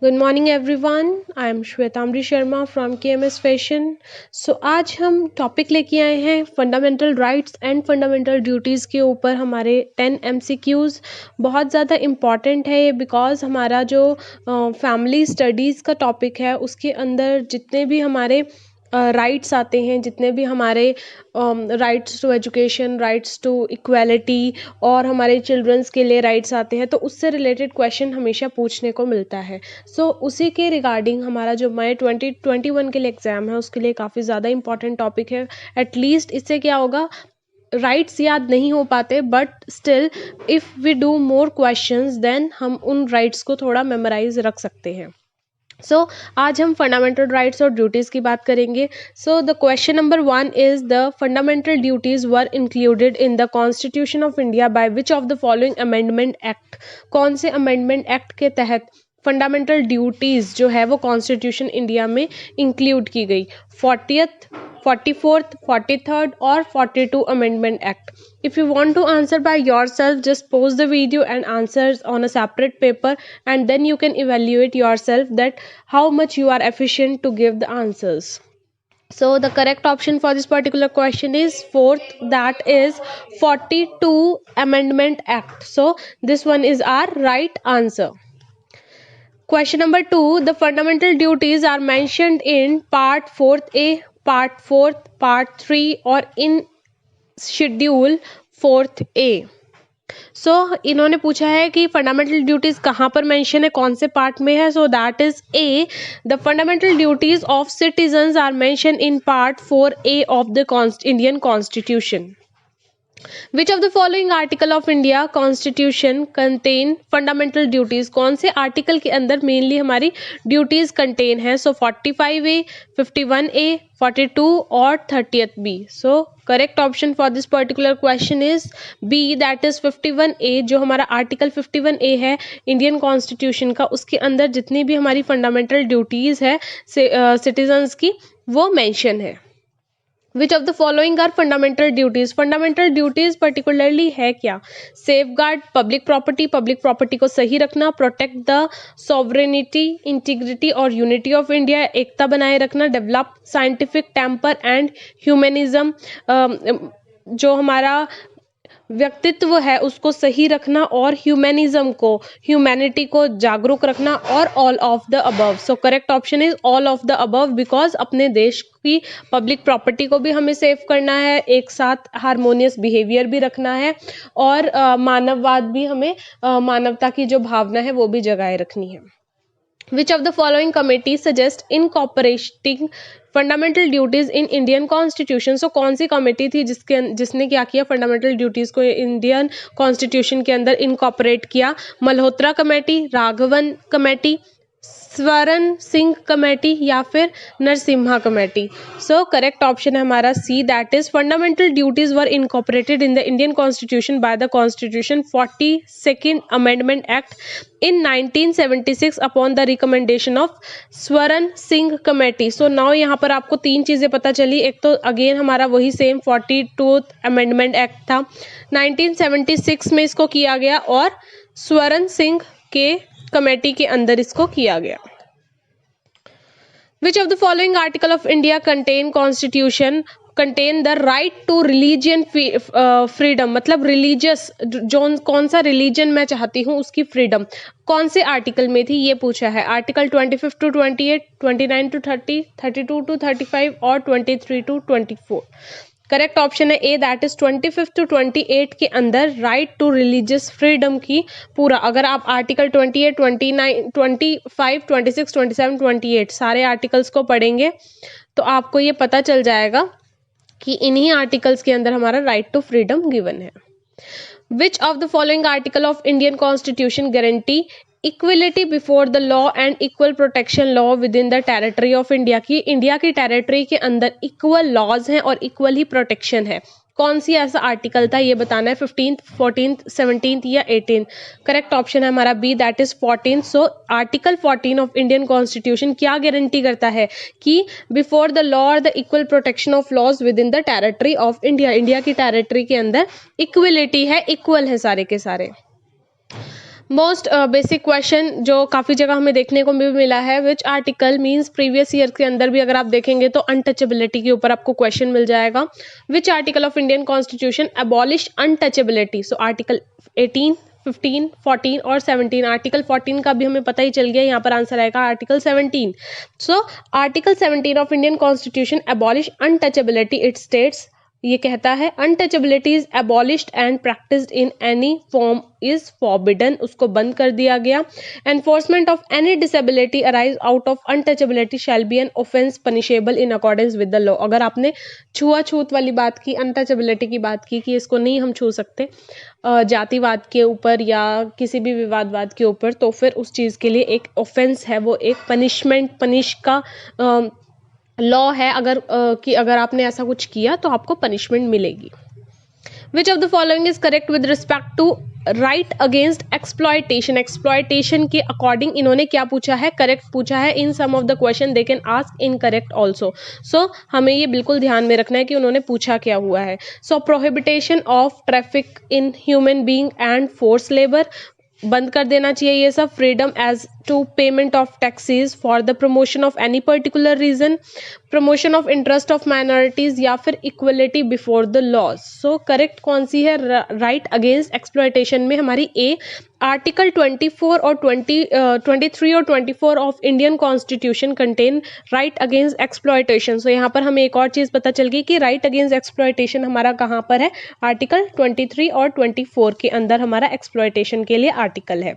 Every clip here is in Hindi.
Good morning everyone, I am Shwetambari Sharma from KMS fashion. आज हम टॉपिक लेके आए हैं fundamental rights and fundamental duties के ऊपर हमारे 10 एमसीक्यूज़। बहुत ज़्यादा इम्पॉर्टेंट है ये बिकॉज हमारा जो फैमिली स्टडीज़ का टॉपिक है उसके अंदर जितने भी हमारे राइट्स आते हैं, जितने भी हमारे rights to education, rights to equality और हमारे चिल्ड्रंस के लिए राइट्स आते हैं, तो उससे रिलेटेड क्वेश्चन हमेशा पूछने को मिलता है। उसी के रिगार्डिंग हमारा जो मई 2021 के लिए एग्ज़ाम है उसके लिए काफ़ी ज़्यादा इंपॉर्टेंट टॉपिक है। एटलीस्ट इससे क्या होगा, राइट्स याद नहीं हो पाते but still if we do more questions then हम उन राइट्स को थोड़ा मेमोराइज रख सकते हैं। आज हम फंडामेंटल राइट्स और ड्यूटीज़ की बात करेंगे। The question number 1 is the fundamental duties were included in the constitution of India by which of the following amendment act. कौन से अमेंडमेंट एक्ट के तहत फंडामेंटल ड्यूटीज़ जो है वो कॉन्स्टिट्यूशन इंडिया में इंक्लूड की गई? 40th, 44th, 43rd और 42 amendment act. If you want to answer by yourself, just pause the video and answers on a separate paper, and then you can evaluate yourself that how much you are efficient to give the answers. So the correct option for this particular question is fourth, that is 42 Amendment Act. So this one is our right answer. Question number 2, the fundamental duties are mentioned in part 4A, part 4th, part 3 or in schedule 4th A। इन्होंने पूछा है कि फंडामेंटल ड्यूटीज कहाँ पर मेंशन है, कौन से पार्ट में है। That is a, the fundamental duties of citizens are mention in part 4A of the Indian constitution. Which of the following article of India constitution contain fundamental duties? कौन से आर्टिकल के अंदर मेनली हमारी ड्यूटीज कंटेन है? 45A, 51A, 42 और 30th B। Correct option for this particular question is B, that is 51A। जो हमारा आर्टिकल 51A है इंडियन कॉन्स्टिट्यूशन का, उसके अंदर जितनी भी हमारी फंडामेंटल ड्यूटीज है सिटीजन्स की वो मेंशन है। Which of the following are fundamental duties? Fundamental duties particularly है क्या? सेफ गार्ड पब्लिक प्रॉपर्टी को सही रखना, प्रोटेक्ट द सॉवरेनिटी, इंटीग्रिटी और यूनिटी ऑफ इंडिया, एकता बनाए रखना, develop scientific temper and humanism, जो हमारा व्यक्तित्व है उसको सही रखना और ह्यूमैनिटी को जागरूक रखना, और all of the above. Correct option is all of the above because अपने देश की पब्लिक प्रॉपर्टी को भी हमें सेव करना है, एक साथ हारमोनियस बिहेवियर भी रखना है और मानववाद भी, हमें मानवता की जो भावना है वो भी जगाए रखनी है। Which of the following committee suggest incorporating fundamental duties in Indian constitution? कौन सी कमेटी थी जिसने क्या किया, फंडामेंटल ड्यूटीज को इंडियन कॉन्स्टिट्यूशन के अंदर इनकॉर्पोरेट किया? Malhotra committee, Raghavan committee, Swaran Singh committee या फिर नरसिम्हा कमेटी? करेक्ट ऑप्शन है हमारा C, that is fundamental duties were incorporated in the Indian constitution by the constitution 42nd amendment act in 1976 upon the recommendation of Swaran Singh committee. Now यहाँ पर आपको तीन चीजें पता चली। एक तो अगेन हमारा वही सेम 42th अमेंडमेंट एक्ट था, 1976 में इसको किया गया और स्वरण सिंह के कमेटी के अंदर इसको किया गया। Which of the following article of India contain the right to religion freedom? मतलब रिलीजियस कौन सा रिलीजन मैं चाहती हूँ उसकी फ्रीडम कौन से आर्टिकल में थी, ये पूछा है। आर्टिकल 25 to 28, 29 to 30, 32 to 35 और 23 to 24। करेक्ट ऑप्शन है ए, दैट इज 25 to 28 के अंदर राइट टू रिलीजियस फ्रीडम की पूरा। अगर आप आर्टिकल 28, 29, 25, 26, 27, 28 सारे आर्टिकल्स को पढ़ेंगे तो आपको ये पता चल जाएगा कि इन्हीं आर्टिकल्स के अंदर हमारा राइट टू फ्रीडम गिवन है। Which of the following article of Indian constitution guarantee equality before the law and equal protection law with in the territory of India? की इंडिया की टेरिटरी के अंदर इक्वल लॉज हैं और इक्वल ही प्रोटेक्शन है। कौन सी ऐसा आर्टिकल था ये बताना है, 15th, 14th, 17th या 18th? करेक्ट ऑप्शन है हमारा B, that is 14th। Article 14 of Indian constitution क्या गारंटी करता है कि बिफोर द लॉ और the equal protection of laws within the territory of India, India की टेरिटरी के अंदर इक्वलिटी है, इक्वल है सारे के सारे। मोस्ट बेसिक क्वेश्चन जो काफ़ी जगह हमें देखने को भी मिला है, which article means previous year के अंदर भी अगर आप देखेंगे तो अनटचेबिलिटी के ऊपर आपको क्वेश्चन मिल जाएगा। Which article of Indian constitution abolish untouchability? So article 18, 15, 14 और 17। आर्टिकल 14 का भी हमें पता ही चल गया, यहाँ पर आंसर आएगा article 17। So article 17 of Indian constitution abolish untouchability. It states, ये कहता है untouchability is abolished and practised in any form is forbidden, उसको बंद कर दिया गया। Enforcement of any disability arise out of untouchability shall be an offence punishable in accordance with the law. अगर आपने छुआछूत वाली बात की, अनटचेबिलिटी की बात की कि इसको नहीं हम छू सकते जातिवाद के ऊपर या किसी भी विवादवाद के ऊपर, तो फिर उस चीज़ के लिए एक ऑफेंस है, वो एक पनिशमेंट, पनिश का लॉ है। अगर कि अगर आपने ऐसा कुछ किया तो आपको पनिशमेंट मिलेगी। Which of the following is correct with respect to right against exploitation? Exploitation के अकॉर्डिंग इन्होंने क्या पूछा है? करेक्ट पूछा है। In some of the question they can ask incorrect also. So हमें ये बिल्कुल ध्यान में रखना है कि उन्होंने पूछा क्या हुआ है। So prohibition of traffic in human being and force labour, बंद कर देना चाहिए ये सब। Freedom as to payment of taxes for the promotion of any particular reason, promotion of interest of minorities, या फिर equality before the laws. So correct कौन सी है? राइट अगेंस्ट एक्सप्लॉयटेशन में हमारी ए। आर्टिकल 24 और 23 और 24 of Indian constitution contain right against exploitation. So यहाँ पर हमें एक और चीज़ पता चल गई कि राइट अगेंस्ट एक्सप्लॉयटेशन हमारा कहाँ पर है? आर्टिकल 23 और 24 के अंदर हमारा एक्सप्लॉयटेशन के लिए आर्टिकल है।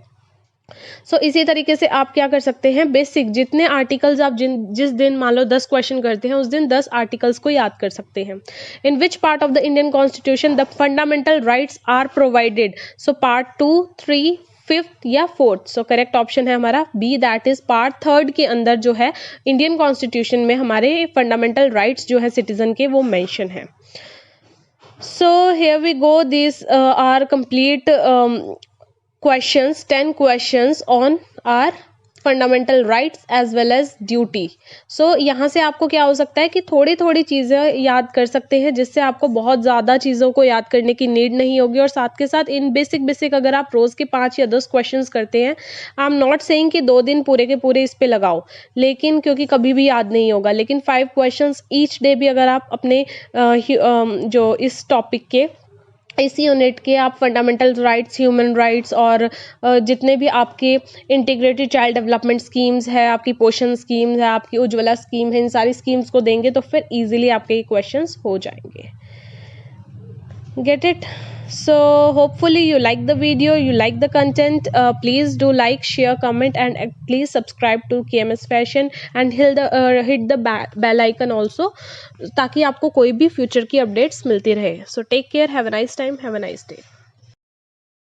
सो इसी तरीके से आप क्या कर सकते हैं, बेसिक जितने आर्टिकल्स आप जिस दिन मान लो 10 क्वेश्चन करते हैं, उस दिन 10 आर्टिकल्स को याद कर सकते हैं। In which part of the Indian constitution the fundamental rights are provided? So part 2, 3, 5th या 4th। सो करेक्ट ऑप्शन है हमारा B, that is part 3rd के अंदर जो है इंडियन कॉन्स्टिट्यूशन में हमारे फंडामेंटल राइट्स जो है सिटीजन के, वो मेंशन है। So here we go, this are complete questions, 10 questions on our fundamental rights as well as duty. So यहाँ से आपको क्या हो सकता है कि थोड़ी थोड़ी चीज़ें याद कर सकते हैं, जिससे आपको बहुत ज़्यादा चीज़ों को याद करने की नीड नहीं होगी। और साथ के साथ इन बेसिक अगर आप रोज़ के 5 या 10 क्वेश्चंस करते हैं, आई एम नॉट सेइंग कि 2 दिन पूरे के पूरे इस पे लगाओ, लेकिन क्योंकि कभी भी याद नहीं होगा, लेकिन 5 क्वेश्चंस ईच डे भी अगर आप अपने जो इस टॉपिक के, इस यूनिट के आप फंडामेंटल राइट्स, ह्यूमन राइट्स और जितने भी आपके इंटीग्रेटेड चाइल्ड डेवलपमेंट स्कीम्स है, आपकी पोषण स्कीम्स है, आपकी उज्ज्वला स्कीम है, इन सारी स्कीम्स को देंगे तो फिर इजीली आपके ये क्वेश्चंस हो जाएंगे। Get it? So hopefully you like the video, you like the content. Please do like, share, comment, and please subscribe to KMS Fashion and hit the bell icon also, ताकि आपको कोई भी फ्यूचर की अपडेट्स मिलती रहे। So take care, have a nice time, have a nice day.